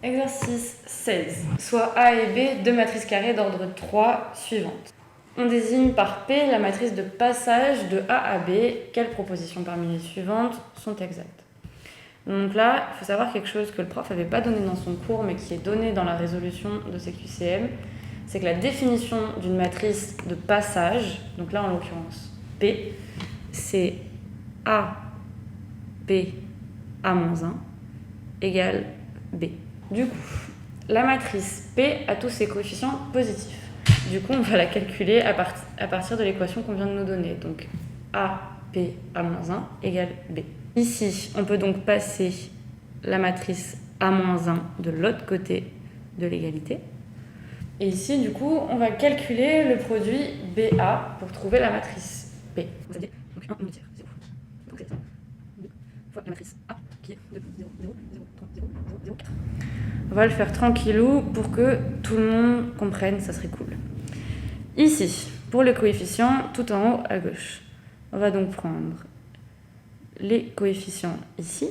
Exercice 16. Soit A et B, deux matrices carrées d'ordre 3 suivantes. On désigne par P la matrice de passage de A à B. Quelles propositions parmi les suivantes sont exactes? Donc là, il faut savoir quelque chose que le prof n'avait pas donné dans son cours, mais qui est donné dans la résolution de ces QCM. C'est que la définition d'une matrice de passage, donc là en l'occurrence P, c'est A, P, A-1 égale B. Du coup, la matrice P a tous ses coefficients positifs. Du coup, on va la calculer à partir de l'équation qu'on vient de nous donner. Donc, A, P, A-1 égale B. Ici, on peut donc passer la matrice A-1 de l'autre côté de l'égalité. Et ici, du coup, on va calculer le produit BA pour trouver la matrice P. Vous savez, donc 1 tiers, 0. Donc c'est 2 fois la matrice A qui est de 0, 0, 0, 3, 0, 0, 0, 4. On va le faire tranquillou pour que tout le monde comprenne, ça serait cool. Ici, pour le coefficient, tout en haut à gauche, on va donc prendre les coefficients ici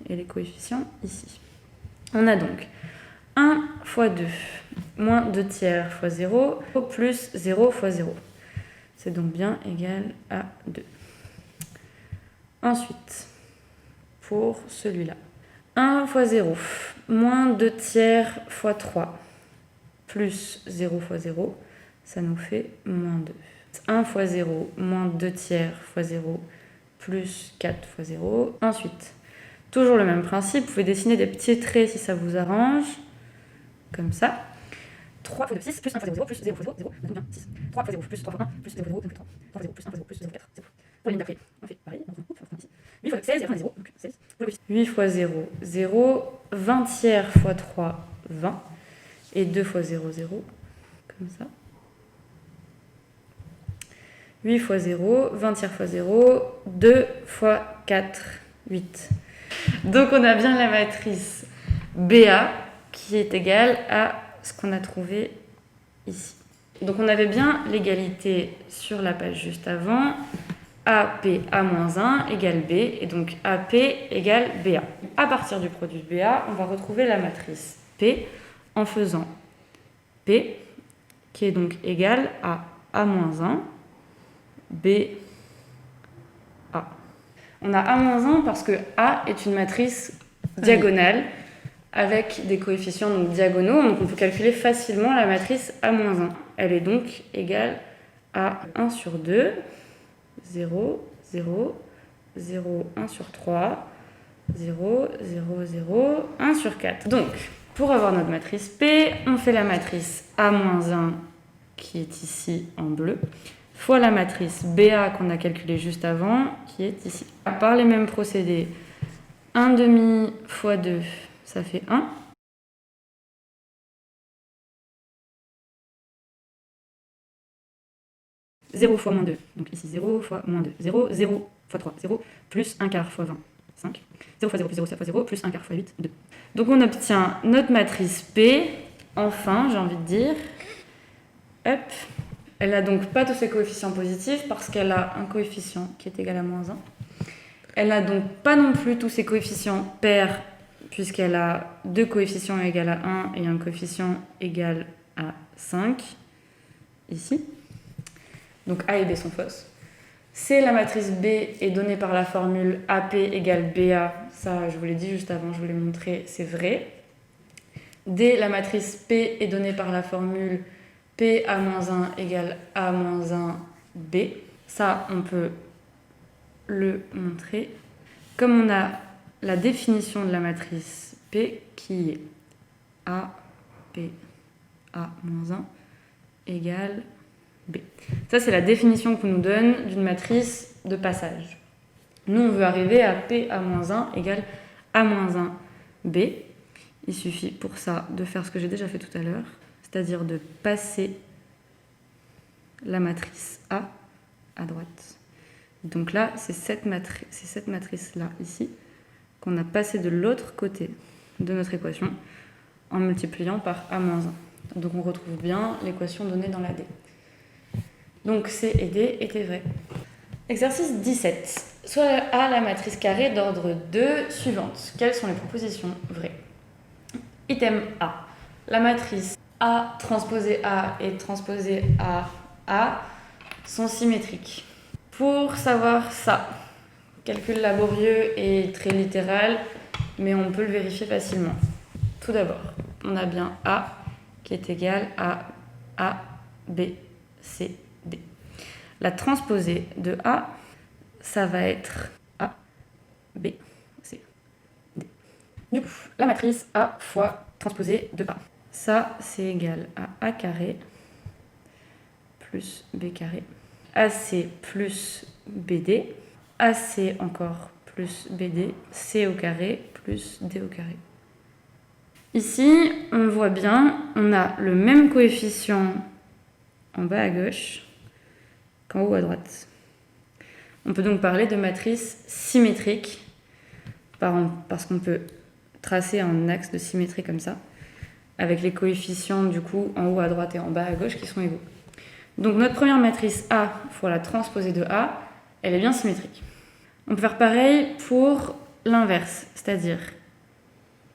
et les coefficients ici. On a donc 1 fois 2, moins 2 tiers fois 0, plus 0 fois 0. C'est donc bien égal à 2. Ensuite, pour celui-là, 1 fois 0, moins 2 tiers fois 3, plus 0 fois 0, ça nous fait moins 2. 1 fois 0, moins 2 tiers fois 0, plus 4 fois 0. Ensuite, toujours le même principe, vous pouvez dessiner des petits traits si ça vous arrange, comme ça. 3 fois 2, 6, plus 1 fois 0, 0, plus 0 fois 0, 0, ça donne bien 6. 3 fois 0, plus 3 fois 1, plus 0 fois 0, donc 3. 3 fois 0, plus 1 fois 0, plus 0 fois 4, 0. Pour la ligne d'après, on fait pareil, donc on fait ici. 8 fois 16, et après on a 0, donc 16. 8 fois 0, 0. 20 tiers fois 3, 20. Et 2 fois 0, 0. Comme ça. 8 fois 0, 20 tiers fois 0. 2 fois 4, 8. Donc on a bien la matrice BA qui est égale à ce qu'on a trouvé ici. Donc on avait bien l'égalité sur la page juste avant. AP A-1 égale B, et donc AP égale BA. À partir du produit BA, on va retrouver la matrice P en faisant P, qui est donc égal à A-1, B, A. On a A-1 parce que A est une matrice diagonale avec des coefficients donc diagonaux, donc on peut calculer facilement la matrice A-1. Elle est donc égale à 1 sur 2, 0, 0, 0, 1 sur 3, 0, 0, 0, 1 sur 4. Donc, pour avoir notre matrice P, on fait la matrice A-1 qui est ici en bleu, fois la matrice BA qu'on a calculée juste avant, qui est ici. Par les mêmes procédés, 1 demi fois 2, ça fait 1. « 0 fois moins 2, donc ici 0 fois moins 2, 0, 0 fois 3, 0, plus 1 quart fois 20, 5, 0 fois 0 plus 0 fois 0, plus 1 quart fois 8, 2. Donc on obtient notre matrice P, enfin j'ai envie de dire, hop, elle n'a donc pas tous ses coefficients positifs parce qu'elle a un coefficient qui est égal à moins 1. Elle n'a donc pas non plus tous ses coefficients pairs puisqu'elle a deux coefficients égal à 1 et un coefficient égal à 5, ici. Donc A et B sont fausses. C, la matrice B, est donnée par la formule AP égale BA. Ça, je vous l'ai dit juste avant, je vous l'ai montré, c'est vrai. D, la matrice P, est donnée par la formule PA-1 égale A-1 B. Ça, on peut le montrer. Comme on a la définition de la matrice P, qui est A, P, A-1 égale B. Ça, c'est la définition qu'on nous donne d'une matrice de passage. Nous, on veut arriver à PA-1 égale A-1 B. Il suffit pour ça de faire ce que j'ai déjà fait tout à l'heure, c'est-à-dire de passer la matrice A à droite. Donc là, c'est cette matrice-là, ici, qu'on a passé de l'autre côté de notre équation en multipliant par A-1. Donc on retrouve bien l'équation donnée dans la D. Donc C et D étaient vrais. Exercice 17. Soit A la matrice carrée d'ordre 2 suivante. Quelles sont les propositions vraies? Item A. La matrice A transposée A et transposée A sont symétriques. Pour savoir ça, calcul laborieux et très littéral, mais on peut le vérifier facilement. Tout d'abord, on a bien A qui est égal à A, B, C, D. La transposée de A, ça va être A, B, C, D. Du coup, la matrice A fois transposée de A. Ça, c'est égal à A carré plus B carré. AC plus BD. AC encore plus BD. C au carré plus D au carré. Ici, on voit bien, on a le même coefficient en bas à gauche qu'en haut à droite. On peut donc parler de matrice symétrique parce qu'on peut tracer un axe de symétrie comme ça, avec les coefficients du coup en haut à droite et en bas à gauche qui sont égaux. Donc notre première matrice A fois la transposée de A, elle est bien symétrique. On peut faire pareil pour l'inverse, c'est-à-dire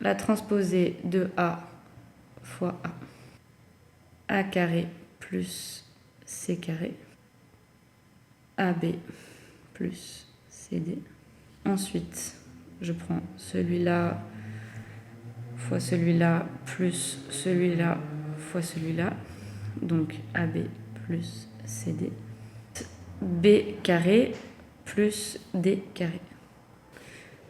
la transposée de A fois A. A carré plus C carré. AB plus CD. Ensuite, je prends celui-là fois celui-là plus celui-là fois celui-là. Donc AB plus CD. B carré plus D carré.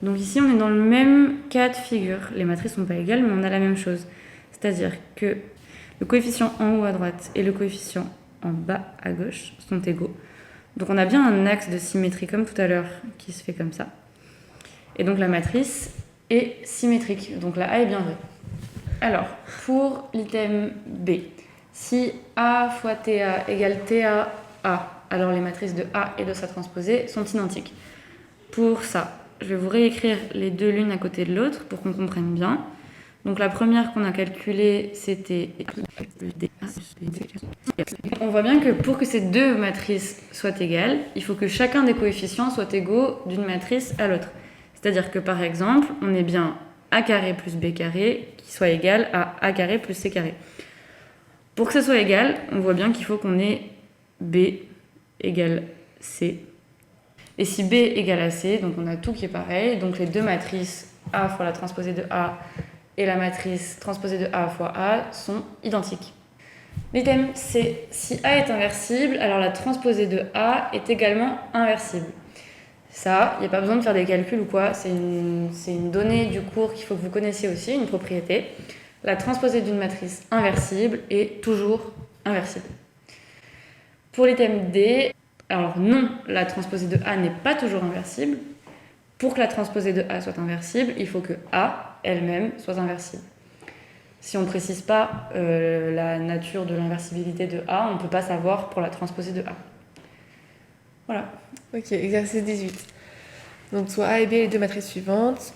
Donc ici, on est dans le même cas de figure. Les matrices ne sont pas égales, mais on a la même chose. C'est-à-dire que le coefficient en haut à droite et le coefficient en bas à gauche sont égaux. Donc on a bien un axe de symétrie comme tout à l'heure qui se fait comme ça. Et donc la matrice est symétrique. Donc la A est bien vraie. Alors, pour l'item B, si A fois TA égale TA A, alors les matrices de A et de sa transposée sont identiques. Pour ça, je vais vous réécrire les deux l'une à côté de l'autre pour qu'on comprenne bien. Donc la première qu'on a calculée, c'était... On voit bien que pour que ces deux matrices soient égales, il faut que chacun des coefficients soit égaux d'une matrice à l'autre. C'est-à-dire que par exemple, on est bien A carré plus B carré qui soit égal à A carré plus C carré. Pour que ça soit égal, on voit bien qu'il faut qu'on ait B égale C. Et si B égale à C, donc on a tout qui est pareil, donc les deux matrices A fois la transposée de A et la matrice transposée de A fois A sont identiques. L'item C, si A est inversible, alors la transposée de A est également inversible. Ça, il n'y a pas besoin de faire des calculs ou quoi, c'est une donnée du cours qu'il faut que vous connaissiez aussi, une propriété. La transposée d'une matrice inversible est toujours inversible. Pour l'item D, alors non, la transposée de A n'est pas toujours inversible. Pour que la transposée de A soit inversible, il faut que A elle-même soit inversible. Si on ne précise pas la nature de l'inversibilité de A, on ne peut pas savoir pour la transposée de A. Voilà. Ok, exercice 18. Donc soit A et B les deux matrices suivantes.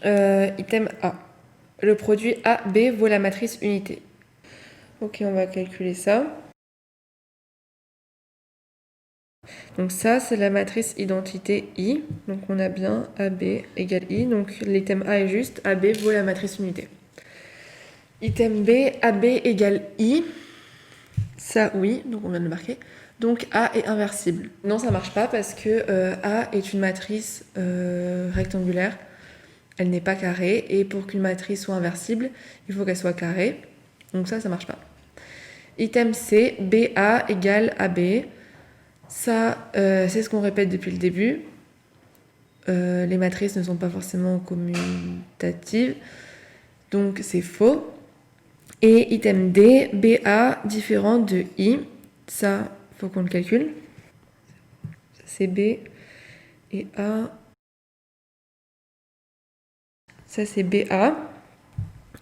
Item A. Le produit AB vaut la matrice unité. Ok, on va calculer ça. Donc ça, c'est la matrice identité I. Donc on a bien AB égale I. Donc l'item A est juste, AB vaut la matrice unité. Item B, AB égale I. Ça, oui, donc on vient de le marquer. Donc A est inversible. Non, ça marche pas parce que A est une matrice rectangulaire. Elle n'est pas carrée. Et pour qu'une matrice soit inversible, il faut qu'elle soit carrée. Donc ça marche pas. Item C, BA égale AB. Ça, c'est ce qu'on répète depuis le début. Les matrices ne sont pas forcément commutatives. Donc c'est faux. Et item D, BA différent de I. Ça, il faut qu'on le calcule. C'est B et A. Ça, c'est BA.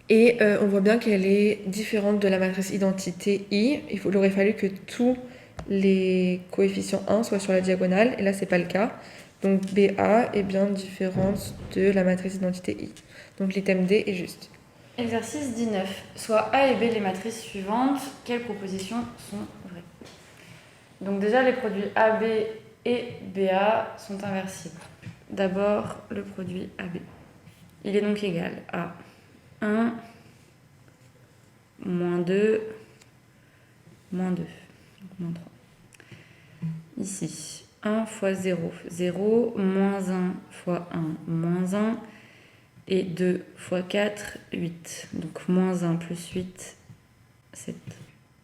Et on voit bien qu'elle est différente de la matrice identité I. Il aurait fallu que tous les coefficients 1 soient sur la diagonale. Et là, c'est pas le cas. Donc BA est bien différente de la matrice identité I. Donc l'item D est juste. Exercice 19. Soit A et B les matrices suivantes, quelles propositions sont vraies? Donc déjà, les produits AB et BA sont inversibles. D'abord, le produit AB. Il est donc égal à 1, moins 2, moins 2, donc moins 3. Ici, 1 fois 0, 0, moins 1 fois 1, moins 1, et 2 fois 4, 8. Donc moins 1 plus 8, 7.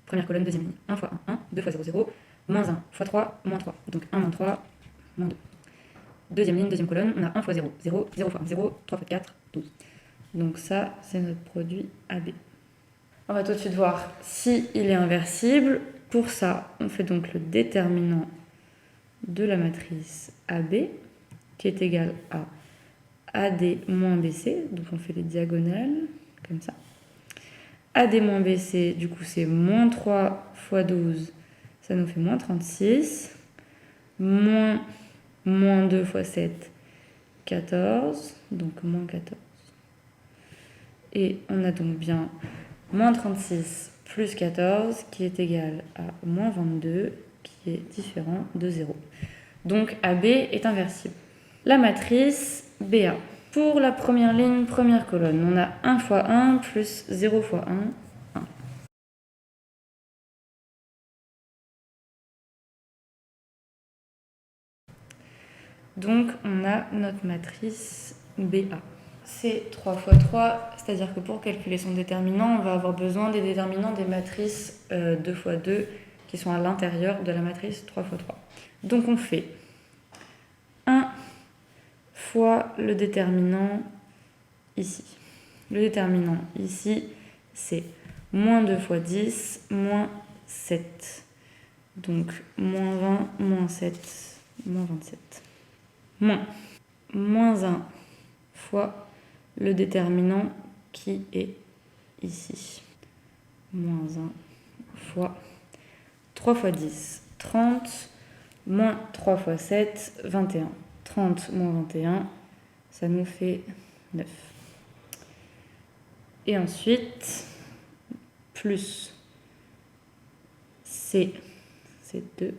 Première colonne, deuxième ligne. 1 fois 1, 1, 2 fois 0, 0, moins 1 fois 3, moins 3. Donc 1 moins 3, moins 2. Deuxième ligne, deuxième colonne, on a 1 fois 0, 0, 0 fois 1, 0, 3 fois 4, 12. Donc ça, c'est notre produit AB. On va tout de suite voir si il est inversible. Pour ça, on fait donc le déterminant de la matrice AB, qui est égal à AD moins BC. Donc on fait les diagonales, comme ça. AD moins BC, du coup, c'est moins 3 fois 12, ça nous fait moins 36. Moins 2 fois 7, 14, donc moins 14. Et on a donc bien moins 36 plus 14 qui est égal à moins 22 qui est différent de 0. Donc AB est inversible. La matrice BA. Pour la première ligne, première colonne, on a 1 fois 1 plus 0 fois 1, 1. Donc on a notre matrice BA. C'est 3 fois 3, c'est-à-dire que pour calculer son déterminant, on va avoir besoin des déterminants des matrices 2 fois 2 qui sont à l'intérieur de la matrice 3 fois 3. Donc on fait 1 fois le déterminant ici. Le déterminant ici, c'est moins 2 fois 10, moins 7. Donc moins 20, moins 7, moins 27. Moins 1 fois le déterminant qui est ici. Moins 1 fois 3 fois 10, 30, moins 3 fois 7, 21. 30 moins 21, ça nous fait 9. Et ensuite, plus C, c'est 2,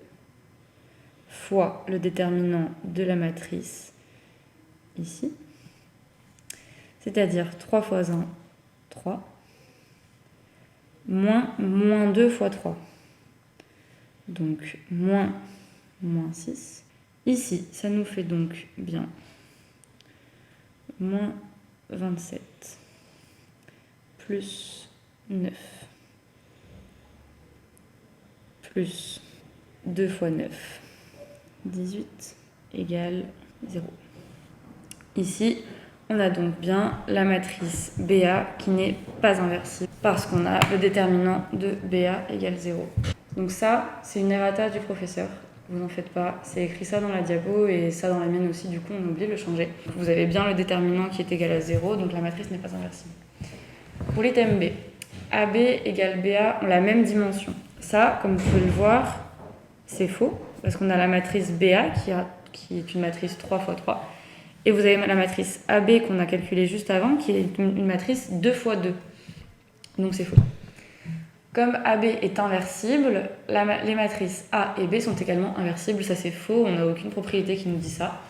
fois le déterminant de la matrice ici. C'est-à-dire 3 fois 1, 3, moins 2 fois 3. Donc moins 6. Ici, ça nous fait donc bien moins 27 plus 9 plus 2 fois 9, 18 égale 0. Ici, on a donc bien la matrice BA qui n'est pas inversible parce qu'on a le déterminant de BA égale 0. Donc ça, c'est une errata du professeur. Vous n'en faites pas, c'est écrit ça dans la diapo et ça dans la mienne aussi, du coup on oublie de le changer. Vous avez bien le déterminant qui est égal à 0, donc la matrice n'est pas inversible. Pour l'item B, AB égale BA ont la même dimension. Ça, comme vous pouvez le voir, c'est faux, parce qu'on a la matrice BA qui est une matrice 3 fois 3, et vous avez la matrice AB qu'on a calculée juste avant, qui est une matrice 2 fois 2. Donc c'est faux. Comme AB est inversible, les matrices A et B sont également inversibles. Ça, c'est faux. On n'a aucune propriété qui nous dit ça.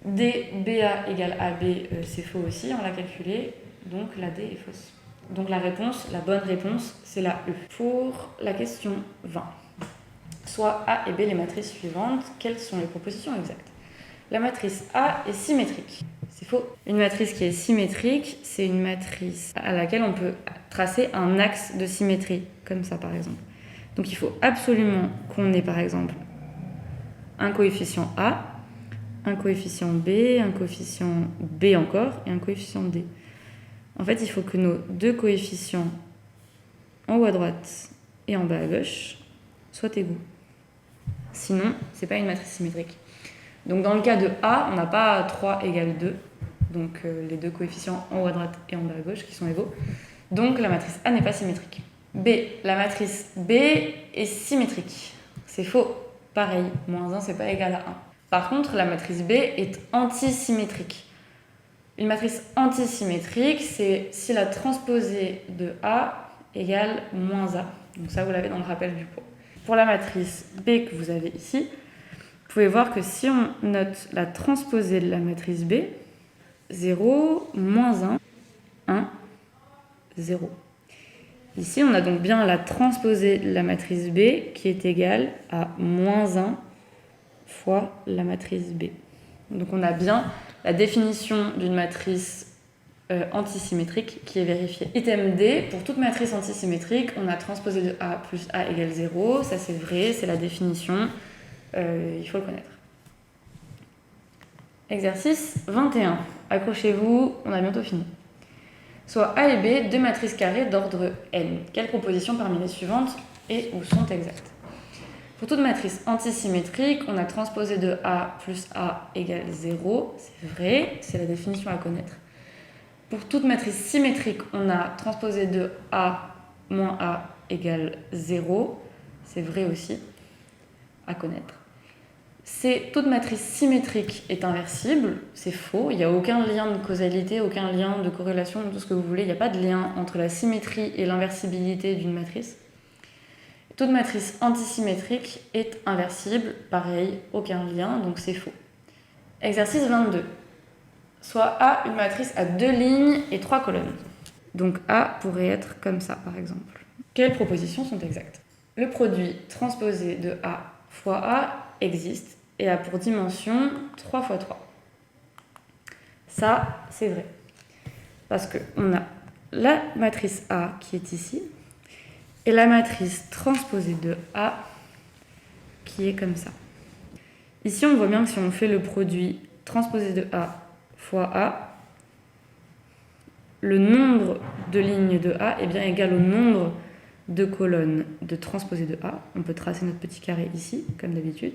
DBA égale AB, c'est faux aussi. On l'a calculé. Donc, la D est fausse. Donc, la bonne réponse, c'est la E. Pour la question 20. Soit A et B les matrices suivantes. Quelles sont les propositions exactes? La matrice A est symétrique. C'est faux. Une matrice qui est symétrique, c'est une matrice à laquelle on peut tracer un axe de symétrie, comme ça par exemple. Donc il faut absolument qu'on ait par exemple un coefficient A, un coefficient B, un coefficient B encore et un coefficient D. En fait, il faut que nos deux coefficients en haut à droite et en bas à gauche soient égaux. Sinon, c'est pas une matrice symétrique. Donc dans le cas de A, on n'a pas 3 égale 2, donc les deux coefficients en haut à droite et en bas à gauche qui sont égaux. Donc la matrice A n'est pas symétrique. B, la matrice B est symétrique. C'est faux. Pareil, moins 1 c'est pas égal à 1. Par contre, la matrice B est antisymétrique. Une matrice antisymétrique, c'est si la transposée de A égale moins A. Donc ça, vous l'avez dans le rappel du pot. Pour la matrice B que vous avez ici, vous pouvez voir que si on note la transposée de la matrice B, 0, moins 1, 1, 0. Ici, on a donc bien la transposée de la matrice B qui est égale à moins 1 fois la matrice B. Donc on a bien la définition d'une matrice antisymétrique qui est vérifiée. Item D, pour toute matrice antisymétrique, on a transposé de A plus A égale 0. Ça c'est vrai, c'est la définition. Il faut le connaître. Exercice 21. Accrochez-vous, on a bientôt fini. Soit A et B, deux matrices carrées d'ordre n. Quelle proposition parmi les suivantes et ou sont exactes? Pour toute matrice antisymétrique, on a transposé de A plus A égale 0. C'est vrai, c'est la définition à connaître. Pour toute matrice symétrique, on a transposé de A moins A égale 0. C'est vrai aussi, à connaître. Toute matrice symétrique est inversible, c'est faux, il n'y a aucun lien de causalité, aucun lien de corrélation, tout ce que vous voulez, il n'y a pas de lien entre la symétrie et l'inversibilité d'une matrice. Toute matrice antisymétrique est inversible, pareil, aucun lien, donc c'est faux. Exercice 22. Soit A, une matrice à 2 lignes et 3 colonnes. Donc A pourrait être comme ça, par exemple. Quelles propositions sont exactes? Le produit transposé de A fois A existe et a pour dimension 3 fois 3. Ça, c'est vrai. Parce qu'on a la matrice A qui est ici et la matrice transposée de A qui est comme ça. Ici, on voit bien que si on fait le produit transposé de A fois A, le nombre de lignes de A est bien égal au nombre de colonnes de transposé de A. On peut tracer notre petit carré ici, comme d'habitude.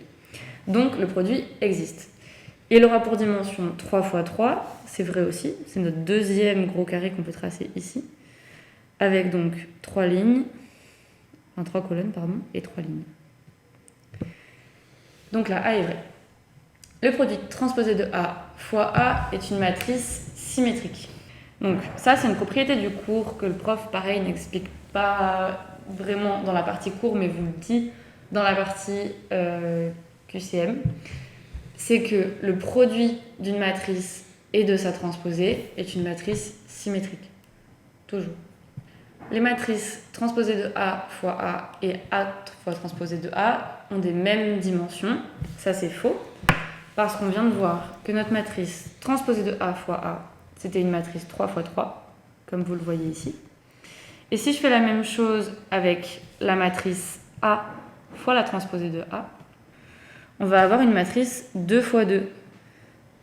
Donc, le produit existe. Il aura pour dimension 3 fois 3, c'est vrai aussi. C'est notre deuxième gros carré qu'on peut tracer ici. Avec donc 3 lignes, enfin 3 colonnes, pardon, et 3 lignes. Donc là, A est vrai. Le produit transposé de A fois A est une matrice symétrique. Donc ça, c'est une propriété du cours que le prof, pareil, n'explique pas vraiment dans la partie cours, mais vous le dit dans la partie QCM. C'est que le produit d'une matrice et de sa transposée est une matrice symétrique. Toujours. Les matrices transposées de A fois A et A fois transposée de A ont des mêmes dimensions. Ça, c'est faux. Parce qu'on vient de voir que notre matrice transposée de A fois A, c'était une matrice 3 fois 3, comme vous le voyez ici. Et si je fais la même chose avec la matrice A fois la transposée de A, on va avoir une matrice 2 fois 2,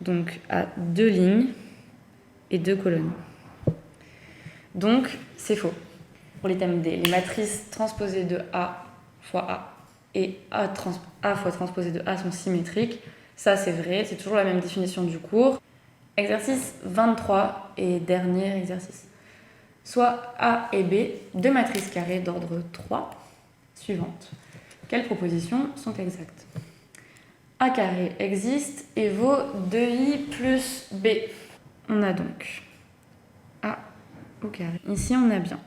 donc à 2 lignes et 2 colonnes. Donc, c'est faux. Pour l'item D, les matrices transposées de A fois A et A fois transposée de A sont symétriques. Ça, c'est vrai, c'est toujours la même définition du cours. Exercice 23 et dernier exercice. Soit A et B, deux matrices carrées d'ordre 3 suivantes. Quelles propositions sont exactes? A carré existe et vaut 2i plus B. On a donc A au carré. Ici, on a bien.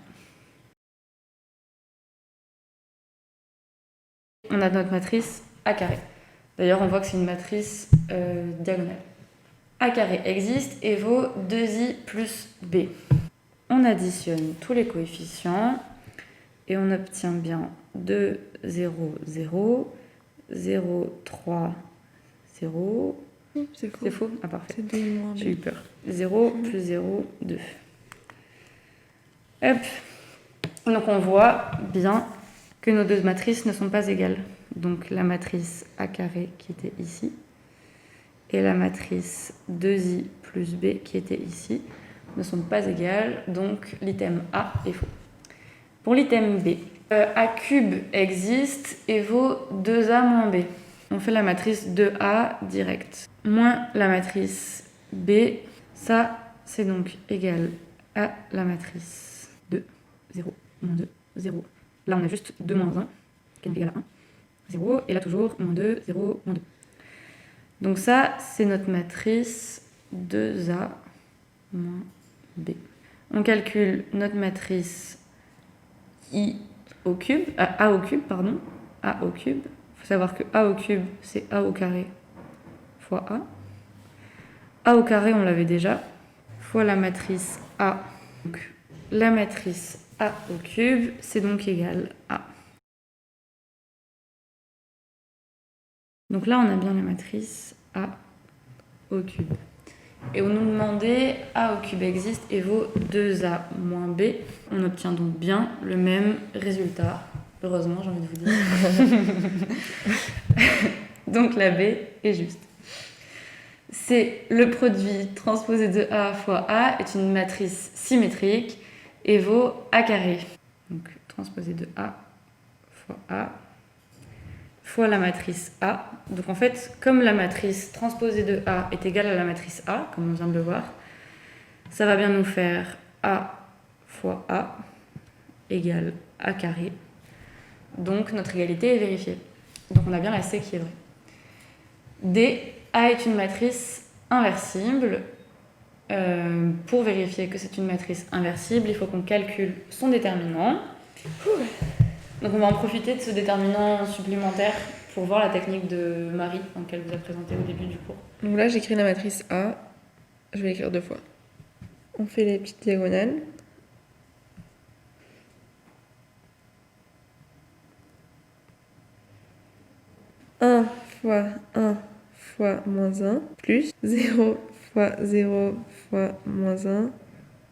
On a notre matrice A carré. D'ailleurs, on voit que c'est une matrice diagonale. A carré existe et vaut 2i plus B. On additionne tous les coefficients et on obtient bien 2, 0, 0, 0, 3, 0. C'est faux. C'est faux? Ah, parfait. C'est 2 moins B. J'ai eu peur. 0 plus 0, 2. Hop. Donc on voit bien que nos deux matrices ne sont pas égales. Donc la matrice A carré qui était ici et la matrice 2i plus B qui était ici ne sont pas égales, donc l'item A est faux. Pour l'item B, A cube existe et vaut 2A moins B. On fait la matrice 2A directe, moins la matrice B, ça c'est donc égal à la matrice 2, 0, moins 2, 0. Là on a juste 2 moins 1, qui est égal à 1, 0, et là toujours moins 2, 0, moins 2. Donc ça, c'est notre matrice 2A moins B. On calcule notre matrice I au cube, A au cube, pardon, A au cube. Il faut savoir que A au cube, c'est A au carré fois A. A au carré, on l'avait déjà, fois la matrice A, donc la matrice A au cube, c'est donc égal à... Donc là, on a bien la matrice A au cube. Et on nous demandait A au cube existe et vaut 2A moins B. On obtient donc bien le même résultat. Heureusement, j'ai envie de vous dire. Donc la B est juste. C'est le produit transposé de A fois A est une matrice symétrique et vaut A carré. Donc transposé de A fois A fois la matrice A. Donc en fait, comme la matrice transposée de A est égale à la matrice A, comme on vient de le voir, ça va bien nous faire A fois A égale A carré. Donc notre égalité est vérifiée. Donc on a bien la C qui est vraie. D, A est une matrice inversible. Pour vérifier que c'est une matrice inversible, il faut qu'on calcule son déterminant. Donc on va en profiter de ce déterminant supplémentaire pour voir la technique de Marie, qu'elle vous a présentée au début du cours. Donc là, j'écris la matrice A. Je vais l'écrire 2 fois. On fait les petites diagonales. Un fois 1 fois moins 1 plus 0 fois 0 fois moins 1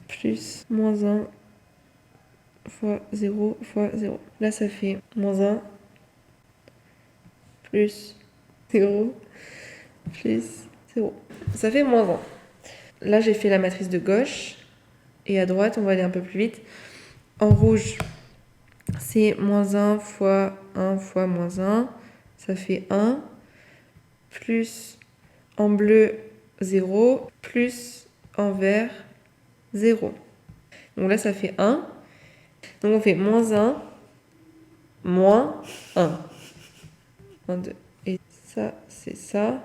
plus moins 1 fois 0 fois 0. Là, ça fait moins 1 plus 0 plus 0. Ça fait moins 1. Là, j'ai fait la matrice de gauche. Et à droite, on va aller un peu plus vite. En rouge, c'est moins 1 fois moins 1. Ça fait 1. Plus en bleu, 0. Plus en vert, 0. Donc là, ça fait 1. Donc on fait moins 1, moins 1. 1, 2. Et ça, c'est ça.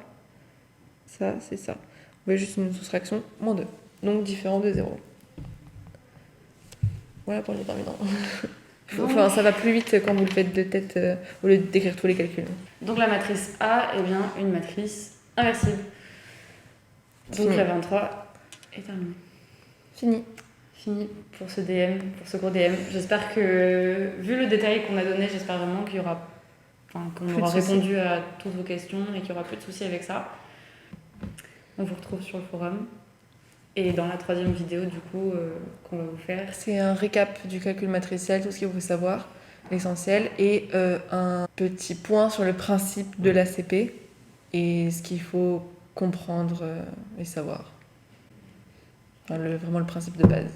Ça, c'est ça. On fait juste une soustraction, moins 2. Donc différent de 0. Voilà pour le déterminant. Enfin, ça va plus vite quand vous le faites de tête au lieu d'écrire tous les calculs. Donc la matrice A est bien une matrice inversible. Donc la 23 est terminée. Fini pour ce DM, pour ce cours DM. J'espère que, vu le détail qu'on a donné, j'espère vraiment qu'il y aura, qu'on aura répondu à toutes vos questions et qu'il n'y aura plus de soucis avec ça. On vous retrouve sur le forum. Et dans la 3e vidéo, du coup, qu'on va vous faire... C'est un récap du calcul matriciel, tout ce qu'il faut savoir, l'essentiel, et un petit point sur le principe de l'ACP et ce qu'il faut comprendre et savoir. Enfin, vraiment le principe de base.